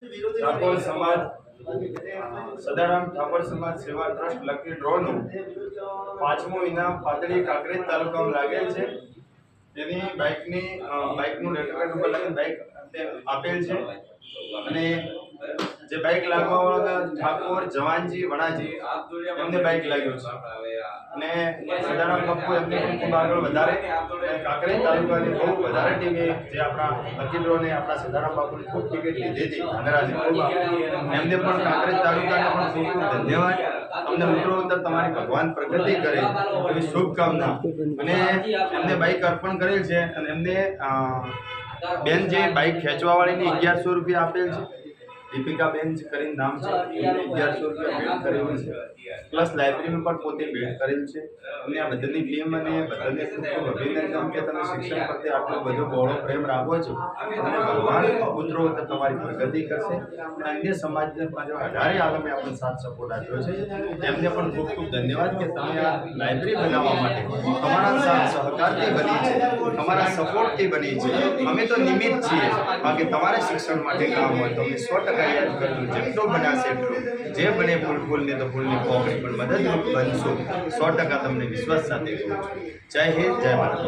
ઠાકોર સમાજ સદારામ ઠાકોર સમાજ સેવા ટ્રસ્ટ લકી ડ્રોનું 5મું ઇનામ પાતળી કાંકરેજ તાલુકામાં લાગેલ છે। તેની બાઇકનું રેકર્ડ નંબર લખીને બાઇક આપેલ છે અને જે બાઇક લાગવાવાળા ઠાકોર જવાનજી વણાજી એમને બાઇક લાગ્યું છે અને સદારામ બાપુ એમને ખૂબ આગળ વધારે કાંકરેજ તાલુકાની બહુ વધારે ટીમે જે આપણા લકી ડ્રોને આપણા સદારામ બાપુની ખૂબ ટિકિટ લીધી હતી અંગરાજી ખૂબ એમને પણ કાંકરેજ તાલુકાને પણ ખૂબ ખૂબ ધન્યવાદ। અમને મિત્રો તમારી ભગવાન પ્રગતિ કરે એવી શુભકામના અને એમને બાઇક અર્પણ કરેલ છે અને એમને બેન જે બાઇક ખેંચવા વાળીની 1100 રૂપિયા આપેલ છે। દીપિકા બેન કરીને નામ છે, 1100 રૂપિયા ભેટ કરેલું છે પ્લસ લાઇબ્રેરીમાં પણ પોતે ભેટ કરેલ છે। અને આ બધાની ટીમ અને બધાને ખૂબ ખૂબ અભિનંદન કે તમે શિક્ષણ પ્રત્યે આટલો બધો બહોળો પ્રેમ રાખો છો અને ભગવાન પુત્રો તમારી પ્રગતિ કરશે અને અન્ય સમાજને પણ વધારે આગળ આપણને સાથ સપોર્ટ આપ્યો છે એમને પણ ખૂબ ખૂબ ધન્યવાદ કે તમે આ લાઇબ્રેરી બનાવવા માટે તમારા સાથ સહકારથી બની છે, તમારા સપોર્ટથી બની છે। અમે તો નિમિત્ત છીએ, બાકી તમારે શિક્ષણ માટે કામ હોય તો અમે 100% યાદ કરજો, જેટલો બનાશે એટલો જે બને ફૂલની તો ફૂલની પોકળી પણ મદદરૂપ બનશો 100% તમને વિશ્વાસ સાથે કહું છું। જય હિન્દ, જય ભારત।